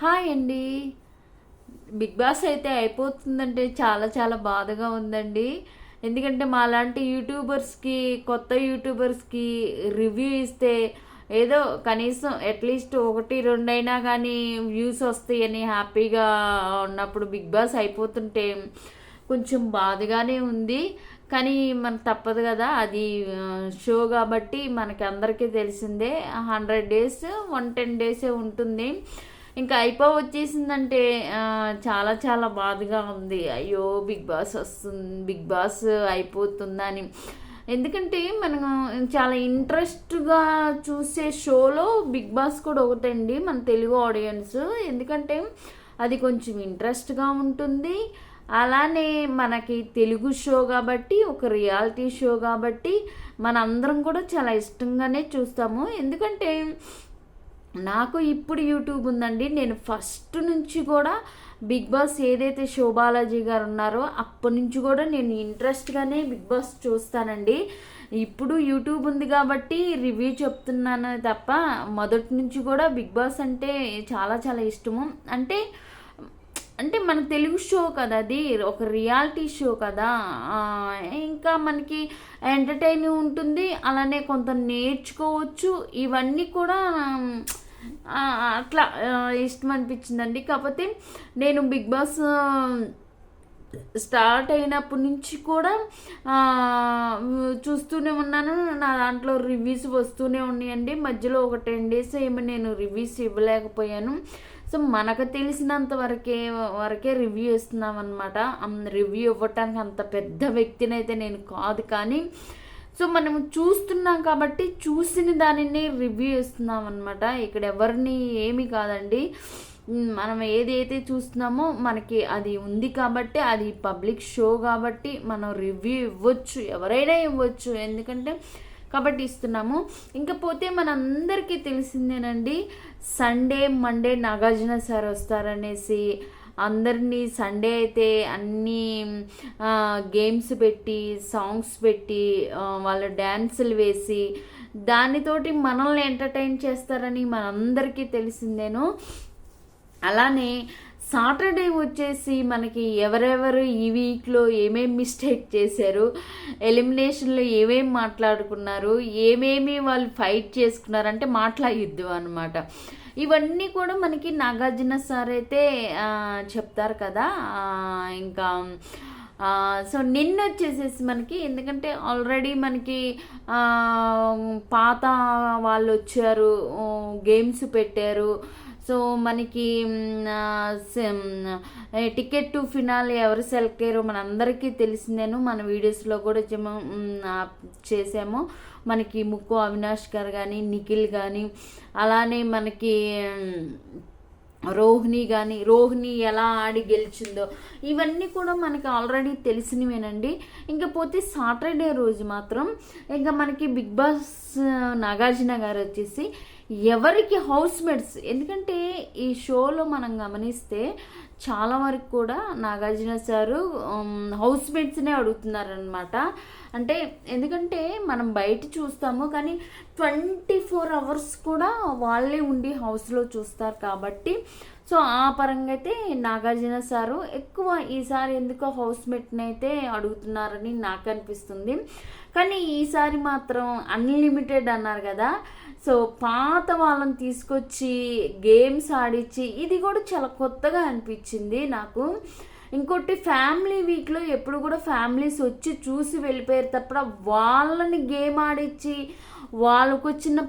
Hi అండి. Big boss అయితే అయిపోతుందంటే చాలా చాలా బాధగా ఉందండి. ఎందుకంటే మాలాంటి యూట్యూబర్స్కి, కొత్త యూట్యూబర్స్కి రివ్యూ ఇస్తే ఏదో కనీసం అట్లీస్ట్ ఒకటి రెండైనా కానీ వ్యూస్ వస్తాయని హ్యాపీగా ఉన్నప్పుడు బిగ్ బాస్ అయిపోతుంటే కొంచెం బాధగానే ఉంది. కానీ మనకు తప్పదు కదా, అది షో కాబట్టి మనకి అందరికీ తెలిసిందే. 100 days 110 days ఉంటుంది. ఇంకా వచ్చేసిందంటే చాలా చాలా బాధగా ఉంది. అయ్యో బిగ్ బాస్ వస్తుంది, బిగ్ బాస్ అయిపోతుందని. ఎందుకంటే మనం చాలా ఇంట్రెస్ట్గా చూసే షోలో బిగ్ బాస్ కూడా ఒకటండి మన తెలుగు ఆడియన్స్. ఎందుకంటే అది కొంచెం ఇంట్రెస్ట్గా ఉంటుంది. అలానే మనకి తెలుగు షో కాబట్టి, ఒక రియాలిటీ షో కాబట్టి మన అందరం కూడా చాలా ఇష్టంగానే చూస్తాము. ఎందుకంటే నాకు ఇప్పుడు యూట్యూబ్ ఉందండి. నేను ఫస్ట్ నుంచి కూడా బిగ్ బాస్ ఏదైతే శోభాలాజీ గారు ఉన్నారో అప్పటి నుంచి కూడా నేను ఇంట్రెస్ట్గానే బిగ్ బాస్ చూస్తానండి. ఇప్పుడు యూట్యూబ్ ఉంది కాబట్టి రివ్యూ చెప్తున్నాను తప్ప మొదటి నుంచి కూడా బిగ్ బాస్ అంటే చాలా చాలా ఇష్టము. అంటే అంటే మన తెలుగు షో కదా, అది ఒక రియాలిటీ షో కదా. ఇంకా మనకి ఎంటర్టైన్ ఉంటుంది, అలానే కొంత నేర్చుకోవచ్చు. ఇవన్నీ కూడా అట్లా ఇష్టం అనిపించిందండి. కాకపోతే నేను బిగ్ బాస్ స్టార్ట్ అయినప్పటి నుంచి కూడా చూస్తూనే ఉన్నాను. నా దాంట్లో రివ్యూస్ వస్తూనే ఉన్నాయండి. మధ్యలో ఒక 10 days ఏమో నేను రివ్యూస్ ఇవ్వలేకపోయాను. సో మనకు తెలిసినంత వరకే రివ్యూ ఇస్తున్నాం అనమాట. రివ్యూ ఇవ్వటానికి అంత పెద్ద వ్యక్తిని అయితే నేను కాదు, కానీ సో మనం చూస్తున్నాం కాబట్టి చూసిన దానిని రివ్యూ ఇస్తున్నాం అనమాట. ఇక్కడ ఎవరిని ఏమీ కాదండి. మనం ఏదైతే చూస్తున్నామో మనకి అది ఉంది కాబట్టి, అది పబ్లిక్ షో కాబట్టి మనం రివ్యూ ఇవ్వచ్చు, ఎవరైనా ఇవ్వచ్చు. ఎందుకంటే కాబట్టి ఇస్తున్నాము. ఇంకపోతే మనందరికీ తెలిసిందేనండి, సండే మండే నాగార్జున సార్ వస్తారనేసి అందరినీ సండే అయితే అన్నీ గేమ్స్ పెట్టి, సాంగ్స్ పెట్టి, వాళ్ళు డ్యాన్సులు వేసి దానితోటి మనల్ని ఎంటర్టైన్ చేస్తారని మనందరికీ తెలిసిందేను. అలానే సాటర్డే వచ్చేసి మనకి ఎవరెవరు ఈ వీక్లో ఏమేమి మిస్టేక్ చేశారు, ఎలిమినేషన్లో ఏమేమి మాట్లాడుకున్నారు, ఏమేమి వాళ్ళు ఫైట్ చేసుకున్నారు అంటే మాట్లాడిద్దు అనమాట. ఇవన్నీ కూడా మనకి నాగార్జున సార్ అయితే చెప్తారు కదా. ఇంకా సో నిన్న వచ్చేసేసి మనకి, ఎందుకంటే ఆల్రెడీ మనకి పాత వాళ్ళు వచ్చారు, గేమ్స్ పెట్టారు. సో మనకి టికెట్ టు ఫినాల్ ఎవరు సెలెక్ట్ అయ్యారో మనందరికీ తెలిసిందేను. మన వీడియోస్లో కూడా చేసాము. మనకి ముక్కు అవినాష్ గారు కానీ, నిఖిల్ కానీ, అలానే మనకి రోహిణి ఎలా ఆడి గెలిచిందో ఇవన్నీ కూడా మనకి ఆల్రెడీ తెలిసినవేనండి. ఇంకపోతే సాటర్డే రోజు మాత్రం ఇంకా మనకి బిగ్ బాస్ నాగార్జున గారు వచ్చేసి ఎవరికి హౌస్ మేట్స్, ఎందుకంటే ఈ షోలో మనం గమనిస్తే చాలా వరకు కూడా నాగార్జున సారు హౌస్ మేట్స్నే అడుగుతున్నారనమాట. అంటే ఎందుకంటే మనం బయట చూస్తాము, కానీ 24 hours కూడా వాళ్ళే ఉండి హౌస్లో చూస్తారు కాబట్టి సో ఆ పరంగా అయితే నాగార్జున సారు ఎక్కువ ఈసారి ఎందుకో హౌస్ మేట్ని అయితే అడుగుతున్నారని నాకు అనిపిస్తుంది. కానీ ఈసారి మాత్రం అన్లిమిటెడ్ అన్నారు కదా, సో పాత వాళ్ళని తీసుకొచ్చి గేమ్స్ ఆడించి ఇది కూడా చాలా కొత్తగా అనిపించింది నాకు. ఇంకోటి ఫ్యామిలీ వీక్లో ఎప్పుడు కూడా ఫ్యామిలీస్ వచ్చి చూసి వెళ్ళిపోయారు తప్ప వాళ్ళని గేమ్ ఆడించి వాళ్ళకు వచ్చిన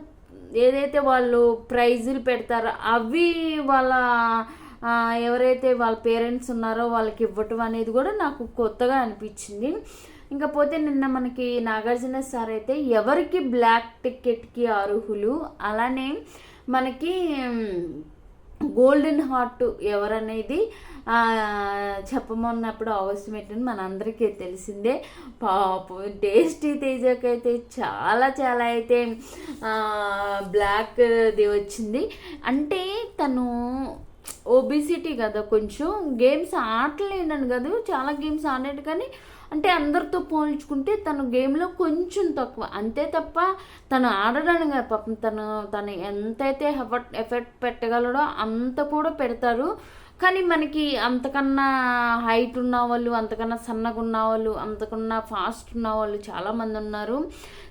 ఏదైతే వాళ్ళు ప్రైజులు పెడతారో అవి వాళ్ళ ఎవరైతే వాళ్ళ పేరెంట్స్ ఉన్నారో వాళ్ళకి ఇవ్వటం అనేది కూడా నాకు కొత్తగా అనిపించింది. ఇంకపోతే నిన్న మనకి నాగార్జున సార్ అయితే ఎవరికి బ్లాక్ టికెట్కి అర్హులు, అలానే మనకి గోల్డెన్ హార్ట్ ఎవరనేది చెప్పమన్నప్పుడు అవసరమేంటని మనందరికీ తెలిసిందే. పాపం టేస్టీ తేజకైతే చాలా చాలా అయితే బ్లాక్ది వచ్చింది. అంటే తను ఒబిసిటీ కదా, కొంచెం గేమ్స్ ఆడలేనని కాదు, చాలా గేమ్స్ ఆడాడు, కానీ అంటే అందరితో పోల్చుకుంటే తను గేమ్లో కొంచెం తక్కువ, అంతే తప్ప తను ఆడడానికి కాదు. పాపం తను ఎంతైతే ఎఫర్ట్ పెట్టగలడో అంత కూడా పెడతారు. కానీ మనకి అంతకన్నా హైట్ ఉన్న వాళ్ళు, అంతకన్నా సన్నగా ఉన్న వాళ్ళు, అంతకన్నా ఫాస్ట్ ఉన్న వాళ్ళు చాలామంది ఉన్నారు.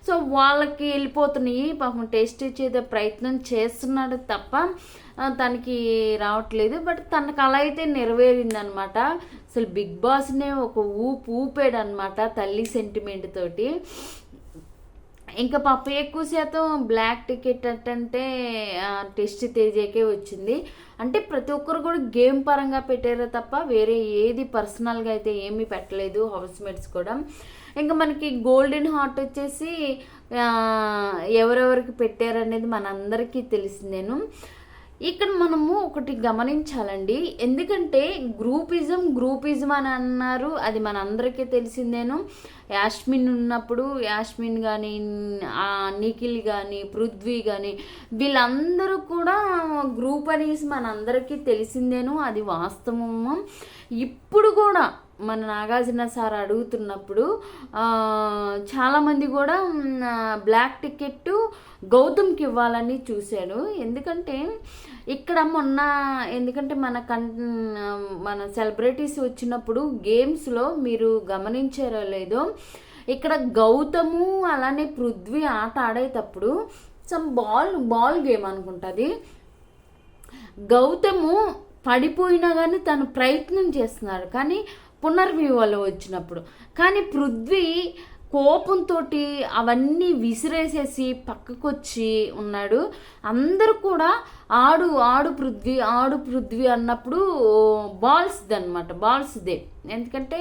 సో వాళ్ళకి వెళ్ళిపోతున్నాయి. పాపం టేస్ట్ ఇచ్చేదే ప్రయత్నం చేస్తున్నాడు తప్ప తనకి రావట్లేదు. బట్ తనకు అలా అయితే నెరవేరింది అనమాట. అసలు బిగ్ బాస్నే ఒక ఊపాడు అనమాట తల్లి సెంటిమెంట్ తోటి. ఇంకా పాప ఎక్కువ శాతం బ్లాక్ టికెట్ అంటే టెస్ట్ తేజకే వచ్చింది. అంటే ప్రతి ఒక్కరు కూడా గేమ్ పరంగా పెట్టారే తప్ప వేరే ఏది పర్సనల్గా అయితే ఏమీ పెట్టలేదు హౌస్ మేట్స్ కూడా. ఇంకా మనకి గోల్డెన్ హార్ట్ వచ్చేసి ఎవరెవరికి పెట్టారనేది మనందరికీ తెలిసిందేను. ఇక్కడ మనము ఒకటి గమనించాలండి, ఎందుకంటే గ్రూపిజం అని అన్నారు, అది మనందరికీ తెలిసిందేను. యాస్మిన్ ఉన్నప్పుడు యాస్మిన్ కానీ, నిఖిల్ కానీ, పృథ్వీ కానీ వీళ్ళందరూ కూడా గ్రూప్ అనేసి మనందరికీ తెలిసిందేను, అది వాస్తవము. ఇప్పుడు కూడా మన నాగార్జున సార్ అడుగుతున్నప్పుడు చాలామంది కూడా బ్లాక్ టికెట్ గౌతమ్కి ఇవ్వాలని చూశాడు. ఎందుకంటే ఇక్కడ ఎందుకంటే మన సెలబ్రిటీస్ వచ్చినప్పుడు గేమ్స్లో మీరు గమనించారో లేదో, ఇక్కడ గౌతము అలానే పృథ్వీ ఆట ఆడేటప్పుడు సమ్ బాల్ గేమ్ అనుకుంటుంది. గౌతము పడిపోయినా కానీ తను ప్రయత్నం చేస్తున్నాడు కానీ పునర్వ్యూహంలో వచ్చినప్పుడు, కానీ పృథ్వీ కోపంతో అవన్నీ విసిరేసేసి పక్కకొచ్చి ఉన్నాడు. అందరూ కూడా ఆడు పృథ్వీ అన్నప్పుడు బాల్స్దే, ఎందుకంటే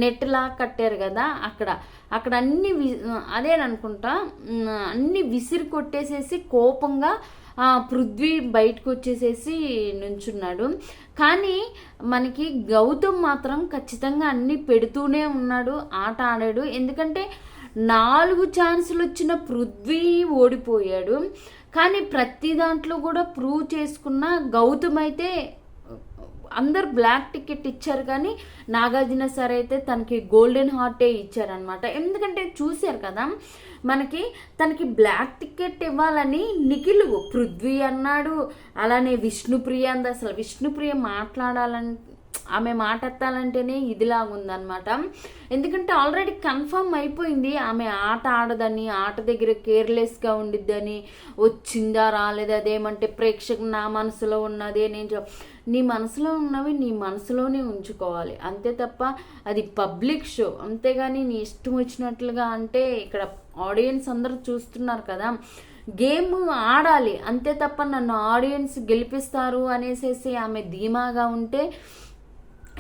నెట్లా కట్టారు కదా అక్కడ అన్ని అదేననుకుంటా, అన్ని విసిరి కొట్టేసేసి కోపంగా పృథ్వీ బయటకు వచ్చేసేసి నుంచున్నాడు. కానీ మనకి గౌతమ్ మాత్రం ఖచ్చితంగా అన్నీ పెడుతూనే ఉన్నాడు, ఆట ఆడాడు. ఎందుకంటే 4 ఛాన్సులు వచ్చిన పృథ్వీ ఓడిపోయాడు. కానీ ప్రతి దాంట్లో కూడా ప్రూవ్ చేసుకున్న గౌతమ్ అయితే అందరు బ్లాక్ టికెట్ ఇచ్చారు, కానీ నాగార్జున సార్ అయితే తనకి గోల్డెన్ హార్టే ఇచ్చారనమాట. ఎందుకంటే చూశారు కదా తనకి బ్లాక్ టికెట్ ఇవ్వాలని నిఖిల్ పృథ్వీ అన్నాడు, అలానే విష్ణుప్రియ అంది. అసలు విష్ణుప్రియ ఆమె మాట ఎత్తాలంటేనే ఇదిలాగుందనమాట. ఎందుకంటే ఆల్రెడీ కన్ఫర్మ్ అయిపోయింది ఆమె ఆట ఆడదని, ఆట దగ్గర కేర్లెస్గా ఉండిద్దని. వచ్చిందా రాలేదా అదేమంటే ప్రేక్షకు నా మనసులో ఉన్నదే నీ మనసులో ఉన్నవి నీ మనసులోనే ఉంచుకోవాలి, అంతే తప్ప అది పబ్లిక్ షో. అంతేగాని నీ ఇష్టం వచ్చినట్లుగా అంటే ఇక్కడ ఆడియన్స్ అందరూ చూస్తున్నారు కదా, గేమ్ ఆడాలి అంతే తప్ప నన్ను ఆడియన్స్ గెలిపిస్తారు అనేసి ఆమె ధీమాగా ఉంటే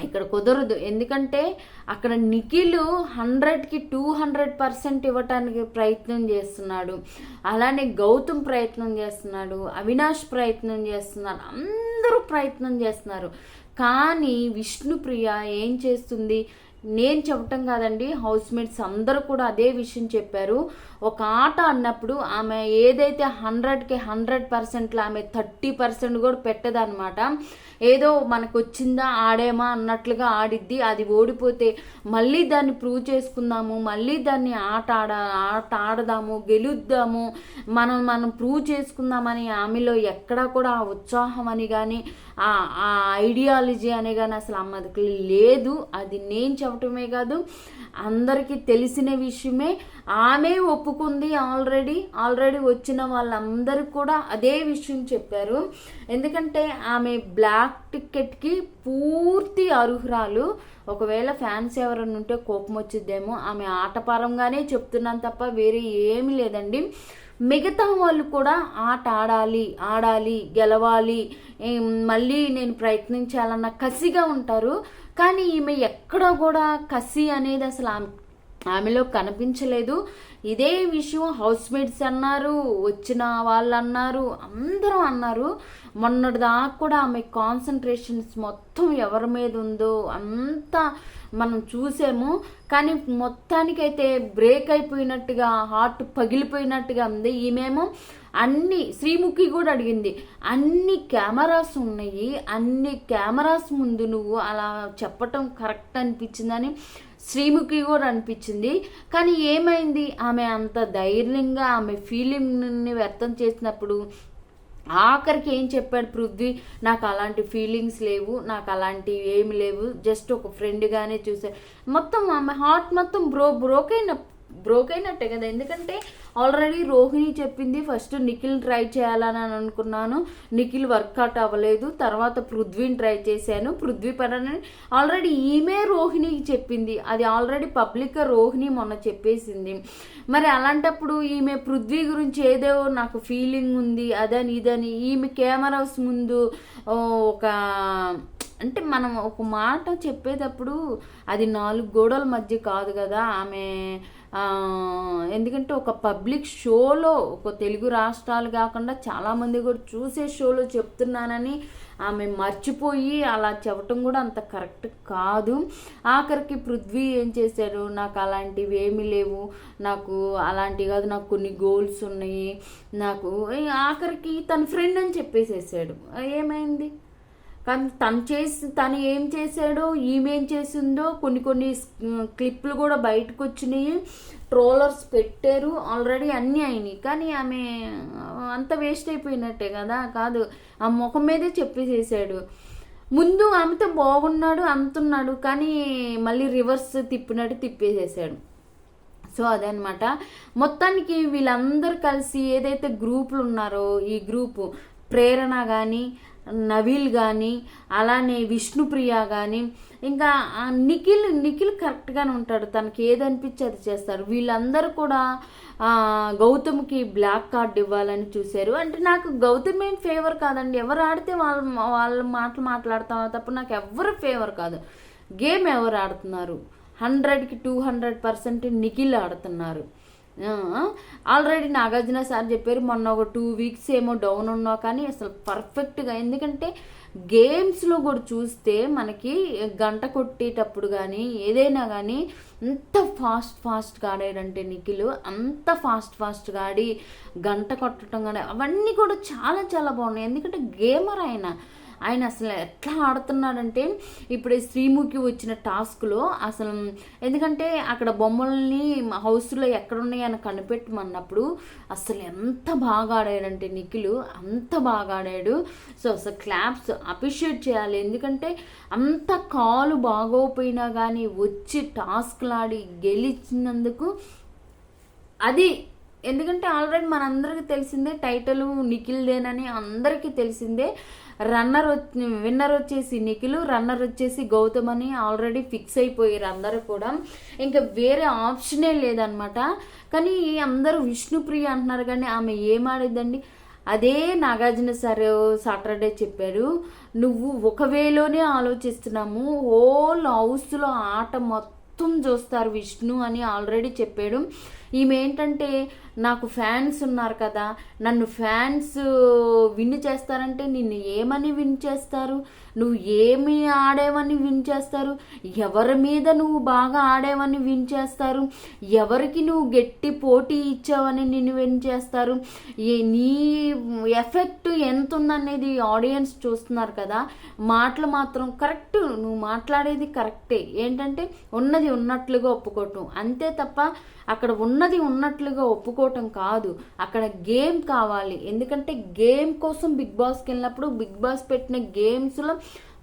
ఇక్కడ కుదరదు. ఎందుకంటే అక్కడ నిఖిల్ 100కి 200% ఇవ్వటానికి ప్రయత్నం చేస్తున్నాడు, అలానే గౌతమ్ ప్రయత్నం చేస్తున్నాడు, అవినాష్ ప్రయత్నం చేస్తున్నారు, అందరూ ప్రయత్నం చేస్తున్నారు. కానీ విష్ణుప్రియ ఏం చేస్తుంది, నేను చెప్పటం కాదండి, హౌస్ మేట్స్ అందరూ కూడా అదే విషయం చెప్పారు. ఒక ఆట అన్నప్పుడు ఆమె ఏదైతే 100కి 100%లో ఆమె 30% కూడా పెట్టదనమాట. ఏదో మనకు వచ్చిందా ఆడేమా అన్నట్లుగా ఆడిద్ది. అది ఓడిపోతే మళ్ళీ దాన్ని ప్రూవ్ చేసుకుందాము, మళ్ళీ దాన్ని ఆట ఆడదాము, గెలుద్దాము, మనం ప్రూవ్ చేసుకుందామని ఆమెలో ఎక్కడా కూడా ఆ ఉత్సాహం అని కానీ ఆ ఐడియాలజీ అని కానీ అసలు అమ్మకి లేదు. అది నేను చెప్పటమే కాదు, అందరికీ తెలిసిన విషయమే. ఆమె ఒప్పుకుంది, ఆల్రెడీ వచ్చిన వాళ్ళందరూ కూడా అదే విషయం చెప్పారు. ఎందుకంటే ఆమె బ్లాక్ టికెట్కి పూర్తి అర్హురాలు. ఒకవేళ ఫ్యాన్స్ ఎవరైనా ఉంటే కోపం వచ్చిద్దేమో, ఆమె ఆటపరంగానే చెప్తున్నాను తప్ప వేరే ఏమీ లేదండి. మిగతా వాళ్ళు కూడా ఆట ఆడాలి, గెలవాలి, మళ్ళీ నేను ప్రయత్నించాలన్న కసిగా ఉంటారు. కానీ ఈమె ఎక్కడా కూడా కసి అనేది అసలు ఆమెలో కనిపించలేదు. ఇదే విషయం హౌస్ మేట్స్ అన్నారు, వచ్చిన వాళ్ళు అన్నారు, అందరూ అన్నారు. మొన్నటి దాకా కూడా ఆమె కాన్సన్ట్రేషన్స్ మొత్తం ఎవరి మీద ఉందో అంతా మనం చూసాము. కానీ మొత్తానికైతే బ్రేక్ అయిపోయినట్టుగా, హార్ట్ పగిలిపోయినట్టుగా ఉంది. ఈమెమో అన్ని శ్రీముఖి కూడా అడిగింది, అన్ని కెమెరాస్ ఉన్నాయి, అన్ని కెమెరాస్ ముందు నువ్వు అలా చెప్పటం కరెక్ట్ అనిపించిందని శ్రీముఖి కూడా అనిపించింది. కానీ ఏమైంది, ఆమె అంత ధైర్యంగా ఆమె ఫీలింగ్ని వ్యక్తం చేసినప్పుడు ఆఖరికి ఏం చెప్పాడు పృథ్వీ, నాకు అలాంటి ఫీలింగ్స్ లేవు, నాకు అలాంటివి ఏమి లేవు, జస్ట్ ఒక ఫ్రెండ్గానే చూసాను. మొత్తం ఆమె హార్ట్ మొత్తం బ్రోక్ అయినట్టే కదా. ఎందుకంటే ఆల్రెడీ రోహిణి చెప్పింది ఫస్ట్ నిఖిల్ ట్రై చేయాలని అనుకున్నాను, నిఖిల్ వర్కౌట్ అవ్వలేదు, తర్వాత పృథ్వీని ట్రై చేశాను, పృథ్వీ పడని ఆల్రెడీ ఈమె రోహిణికి చెప్పింది. అది ఆల్రెడీ పబ్లిక్గా రోహిణి మొన్న చెప్పేసింది. మరి అలాంటప్పుడు ఈమె పృథ్వీ గురించి ఏదో నాకు ఫీలింగ్ ఉంది అదని ఇదని ఈమె కెమెరాస్ ముందు ఒక అంటే మనం ఒక మాట చెప్పేటప్పుడు అది 4 గోడల మధ్య కాదు కదా ఆమె. ఎందుకంటే ఒక పబ్లిక్ షోలో, ఒక తెలుగు రాష్ట్రాలు కాకుండా చాలామంది కూడా చూసే షోలో చెప్తున్నానని ఆమె మర్చిపోయి అలా చెప్పటం కూడా అంత కరెక్ట్ కాదు. ఆఖరికి పృథ్వీ ఏం చేశాడు, నాకు అలాంటివి ఏమీ లేవు, నాకు అలాంటివి కాదు, నాకు కొన్ని గోల్స్ ఉన్నాయి, నాకు ఆఖరికి తన ఫ్రెండ్ అని చెప్పేసేసాడు. ఏమైంది, కానీ తను ఏం చేశాడో ఈమె ఏం చేసిందో కొన్ని క్లిప్లు కూడా బయటకు వచ్చినాయి, ట్రోలర్స్ పెట్టారు, ఆల్రెడీ అన్నీ అయినాయి. కానీ ఆమె అంత వేస్ట్ అయిపోయినట్టే కదా. కాదు, ఆ ముఖం మీదే చెప్పేసేసాడు. ముందు ఆమెతో బాగున్నాడు అంటున్నాడు, కానీ మళ్ళీ రివర్స్ తిప్పేసేసాడు. సో అదనమాట మొత్తానికి వీళ్ళందరూ కలిసి ఏదైతే గ్రూపులు ఉన్నారో, ఈ గ్రూపు ప్రేరణ కానీ, నవీల్ కానీ, అలానే విష్ణుప్రియ కానీ, ఇంకా నిఖిల్ కరెక్ట్గానే ఉంటాడు, తనకి ఏదనిపించి అది చేస్తారు. వీళ్ళందరూ కూడా గౌతమ్కి బ్లాక్ కార్డ్ ఇవ్వాలని చూశారు. అంటే నాకు గౌతమ్ ఏం ఫేవర్ కాదండి, ఎవరు ఆడితే వాళ్ళ మాటలు మాట్లాడతాం తప్ప నాకు ఎవరు ఫేవర్ కాదు. గేమ్ ఎవరు ఆడుతున్నారు, 100కి 200% నిఖిల్ ఆడుతున్నారు. ఆల్రెడీ నాగార్జున సార్ చెప్పారు, మొన్న ఒక 2 వీక్స్ ఏమో డౌన్ ఉన్నావు, కానీ అసలు పర్ఫెక్ట్గా. ఎందుకంటే గేమ్స్లో కూడా చూస్తే మనకి గంట కొట్టేటప్పుడు కానీ ఏదైనా కానీ ఎంత ఫాస్ట్గా ఆడాడంటే నిఖిల్, అంత ఫాస్ట్గా ఆడి గంట కొట్టడం కానీ అవన్నీ కూడా చాలా చాలా బాగున్నాయి. ఎందుకంటే గేమర్ ఆయన అసలు ఎట్లా ఆడుతున్నాడంటే, ఇప్పుడు శ్రీముఖి వచ్చిన టాస్క్లో అసలు ఎందుకంటే అక్కడ బొమ్మల్ని హౌస్లో ఎక్కడున్నాయని కనిపెట్టమన్నప్పుడు అసలు ఎంత బాగా ఆడాడంటే నిఖిల్, అంత బాగా ఆడాడు. సో అసలు క్లాప్స్ అప్రిషియేట్ చేయాలి. ఎందుకంటే అంత కాలు బాగోపోయినా కానీ వచ్చి టాస్క్లు ఆడి గెలిచినందుకు అది. ఎందుకంటే ఆల్రెడీ మనందరికీ తెలిసిందే టైటిల్ నిఖిల్దేనని అందరికీ తెలిసిందే. విన్నర్ వచ్చేసి నిఖిల్, రన్నర్ వచ్చేసి గౌతమ్ అని ఆల్రెడీ ఫిక్స్ అయిపోయారు అందరూ కూడా, ఇంకా వేరే ఆప్షనే లేదనమాట. కానీ అందరూ విష్ణుప్రియ అంటున్నారు, కానీ ఆమె ఏమాడిద్దండి. అదే నాగార్జున సార్ సాటర్డే చెప్పారు, నువ్వు ఒక వేలోనే ఆలోచిస్తున్నాము, హోల్ హౌస్లో ఆట మొత్తం చూస్తారు విష్ణు అని ఆల్రెడీ చెప్పాడు. ఈమె ఏంటంటే నాకు ఫ్యాన్స్ ఉన్నారు కదా, నన్ను ఫ్యాన్స్ విన్ చేస్తారంటే నిన్ను ఏమని విన్ చేస్తారు, నువ్వు ఏమి ఆడేవని విన్ చేస్తారు, ఎవరి మీద నువ్వు బాగా ఆడేవని విన్ చేస్తారు, ఎవరికి నువ్వు గట్టి పోటీ ఇచ్చావని నిన్ను విన్ చేస్తారు, నీ ఎఫెక్ట్ ఎంత ఉందనేది ఆడియన్స్ చూస్తున్నారు కదా. మాటలు మాత్రం కరెక్ట్, నువ్వు మాట్లాడేది కరెక్టే, ఏంటంటే ఉన్నది ఉన్నట్లుగా ఒప్పుకోవటం అంతే తప్ప అక్కడ ఉన్నది ఉన్నట్లుగా ఒప్పుకోవటం కాదు, అక్కడ గేమ్ కావాలి. ఎందుకంటే గేమ్ కోసం బిగ్ బాస్కి వెళ్ళినప్పుడు బిగ్ బాస్ పెట్టిన గేమ్స్లో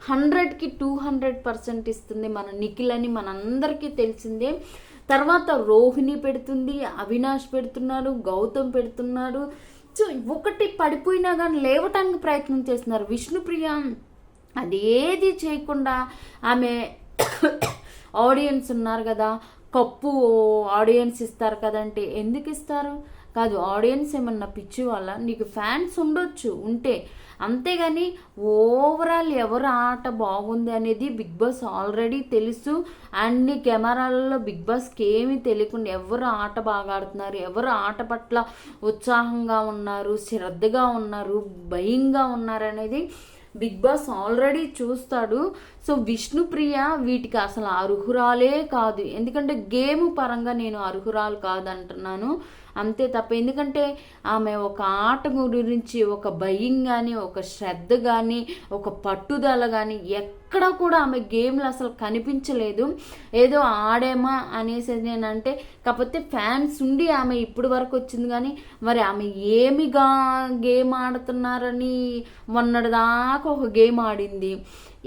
100కి 200% ఇస్తుంది మన నిఖిల్ అని మనందరికీ తెలిసిందే. తర్వాత రోహిణి పెడుతుంది, అవినాష్ పెడుతున్నాడు, గౌతమ్ పెడుతున్నాడు. సో ఒకటి పడిపోయినా కానీ లేవటానికి ప్రయత్నం చేస్తున్నారు. విష్ణుప్రియ అదేది చేయకుండా ఆమె ఆడియన్స్ ఉన్నారు కదా, కప్పు ఆడియన్స్ ఇస్తారు కదంటే ఎందుకు ఇస్తారు, కాదు ఆడియన్స్ ఏమన్నా పిచ్చి వాళ్ళ, నీకు ఫ్యాన్స్ ఉండొచ్చు ఉంటే, అంతేగాని ఓవరాల్ ఎవరు ఆట బాగుంది అనేది బిగ్ బాస్ ఆల్రెడీ తెలుసు. అన్ని కెమెరాలలో బిగ్ బాస్కి ఏమీ తెలియకుండా ఎవరు ఆట బాగా ఆడుతున్నారు, ఎవరు ఆట పట్ల ఉత్సాహంగా ఉన్నారు, శ్రద్ధగా ఉన్నారు, భయంగా ఉన్నారు అనేది బిగ్ బాస్ ఆల్రెడీ చూస్తాడు. సో విష్ణుప్రియ వీటికి అసలు అర్హురాలే కాదు. ఎందుకంటే గేమ్ పరంగా నేను అర్హురాలు కాదంటున్నాను, అంతే తప్ప. ఎందుకంటే ఆమె ఒక ఆట గురించి ఒక భయం కానీ, ఒక శ్రద్ధ కానీ, ఒక పట్టుదల కానీ ఎక్కడ కూడా ఆమె గేమ్లు అసలు కనిపించలేదు. ఏదో ఆడేమా అనేసి నేనంటే, కాకపోతే ఫ్యాన్స్ ఉండి ఆమె ఇప్పటి వరకు వచ్చింది. కానీ మరి ఆమె ఏమిగా గేమ్ ఆడుతున్నారని మొన్నటిదాకా ఒక గేమ్ ఆడింది.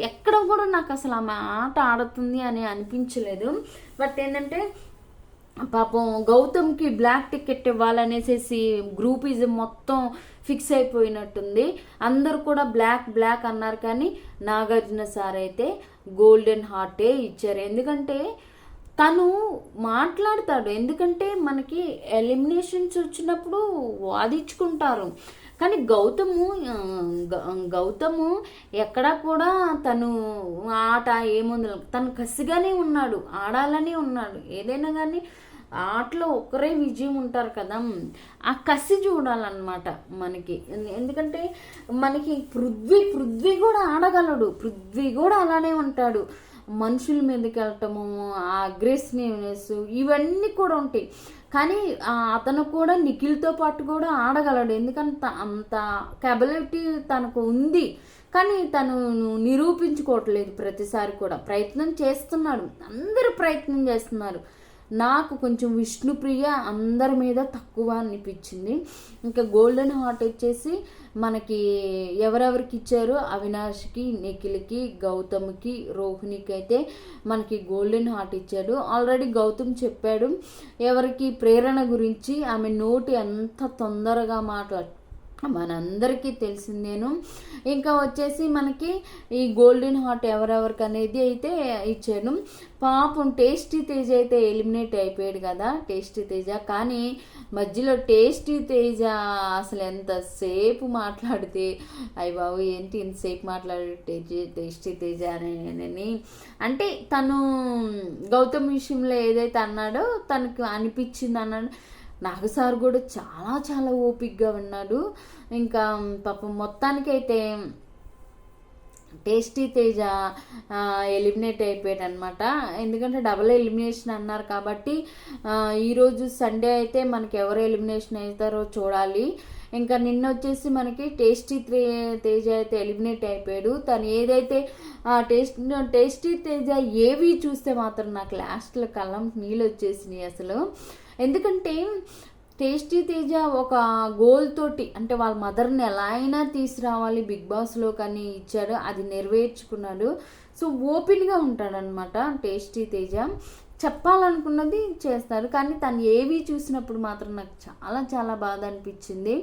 ఎక్కడ కూడా నాకు అసలు ఆమె ఆట ఆడుతుంది అని అనిపించలేదు. బట్ ఏంటంటే పాపం గౌతమ్కి బ్లాక్ టికెట్ ఇవ్వాలనేసి గ్రూపిజం మొత్తం ఫిక్స్ అయిపోయినట్టుంది. అందరూ కూడా బ్లాక్ బ్లాక్ అన్నారు, కానీ నాగార్జున సార్ అయితే గోల్డెన్ హార్టే ఇచ్చారు. ఎందుకంటే తను మాట్లాడతాడు. ఎందుకంటే మనకి ఎలిమినేషన్స్ వచ్చినప్పుడు వాదించుకుంటారు, కానీ గౌతము ఎక్కడా కూడా తను ఆట ఏముంది, తను కసిగానే ఉన్నాడు, ఆడాలని ఉన్నాడు. ఏదైనా కానీ ఆటలో ఒక్కరే విజయం ఉంటారు కదా, ఆ కసి చూడాలన్నమాట మనకి. ఎందుకంటే మనకి పృథ్వీ కూడా ఆడగలడు, పృథ్వీ కూడా అలానే ఉంటాడు. మనుషుల మీదకి వెళ్ళటము, ఆ అగ్రెసివ్నెస్ ఇవన్నీ కూడా ఉంటాయి. కానీ అతను కూడా నిఖిల్తో పాటు కూడా ఆడగలడు. ఎందుకంటే అంత క్యాపబిలిటీ తనకు ఉంది, కానీ తను నిరూపించుకోవట్లేదు. ప్రతిసారి కూడా ప్రయత్నం చేస్తున్నాడు, అందరూ ప్రయత్నం చేస్తున్నారు. నాకు కొంచెం విష్ణుప్రియ అందరి మీద తక్కువ అనిపించింది. ఇంకా గోల్డెన్ హార్ట్ వచ్చేసి మనకి ఎవరెవరికి ఇచ్చారు, అవినాష్కి, నిఖిల్కి, గౌతమ్కి, రోహిణికి అయితే మనకి గోల్డెన్ హార్ట్ ఇచ్చాడు. ఆల్రెడీ గౌతమ్ చెప్పాడు ఎవరికి ప్రేరణ గురించి. ఆమె నోటి ఎంత తొందరగా మనందరికీ తెలిసిందేను. ఇంకా వచ్చేసి మనకి ఈ గోల్డెన్ హార్ట్ ఎవరెవరికి అనేది అయితే ఇచ్చాడు. పాపం టేస్టీ తేజ అయితే ఎలిమినేట్ అయిపోయాడు కదా, టేస్టీ తేజ. కానీ మధ్యలో టేస్టీ తేజ అసలు ఎంతసేపు మాట్లాడితే, అయ్య బాబు ఏంటి ఇంతసేపు మాట్లాడే టేస్టీ తేజ అని అంటే తను గౌతమ్ విషయంలో ఏదైతే అన్నాడో తనకు అనిపించింది అన్నాడు. నాగ సార్ కూడా చాలా చాలా ఓపిక్గా ఉన్నాడు. ఇంకా పాపం మొత్తానికైతే టేస్టీ తేజ ఎలిమినేట్ అయిపోయాడు అనమాట. ఎందుకంటే డబుల్ ఎలిమినేషన్ అన్నారు కాబట్టి ఈరోజు సండే అయితే మనకి ఎవరు ఎలిమినేషన్ అవుతారో చూడాలి. ఇంకా నిన్న వచ్చేసి మనకి టేస్టీ తేజ అయితే ఎలిమినేట్ అయిపోయాడు. తను ఏదైతే టేస్టీ తేజ ఏవి చూస్తే మాత్రం నాకు లాస్ట్లో కళ్ళం నీళ్ళు వచ్చేసినాయి అసలు. ఎందుకంటే టేస్టీ తేజ ఒక గోల్ తోటి, అంటే వాళ్ళ మదర్ని ఎలా అయినా తీసుకురావాలి బిగ్ బాస్లో కానీ ఇచ్చాడు, అది నెరవేర్చుకున్నాడు. సో ఓపెన్గా ఉంటాడనమాట టేస్టీ తేజ. చెప్పాలనుకున్నది చేస్తారు, కానీ తను ఏవి చూసినప్పుడు మాత్రం నాకు చాలా చాలా బాధ అనిపించింది.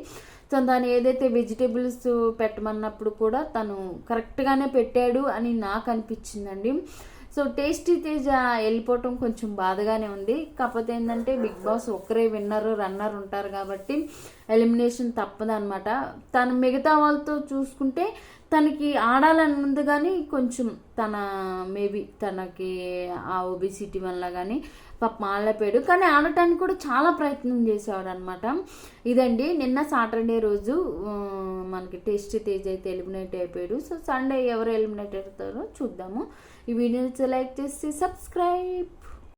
సో తను ఏదైతే వెజిటేబుల్స్ పెట్టమన్నప్పుడు కూడా తను కరెక్ట్గానే పెట్టాడు అని నాకు అనిపించిందండి. సో టేస్టీ తేజ వెళ్ళిపోవటం కొంచెం బాధగానే ఉంది. కాకపోతే ఏంటంటే బిగ్ బాస్ ఒక్కరే విన్నర్ రన్నర్ ఉంటారు కాబట్టి ఎలిమినేషన్ తప్పదనమాట. తను మిగతా వాళ్ళతో చూసుకుంటే తనకి ఆడాలని ఉంది, కానీ కొంచెం మేబీ తనకి ఆ ఒబిసిటీ వల్ల కానీ పాపం ఆడలేపాడు. కానీ ఆడటానికి కూడా చాలా ప్రయత్నం చేసేవాడు అనమాట. ఇదండి నిన్న సాటర్డే రోజు మనకి టేస్టీ తేజ్ అయితే ఎలిమినేట్ అయిపోయాడు. సో సండే ఎవరు ఎలిమినేట్ అవుతారో చూద్దాము. ఈ వీడియోని లైక్ చేసి సబ్స్క్రైబ్.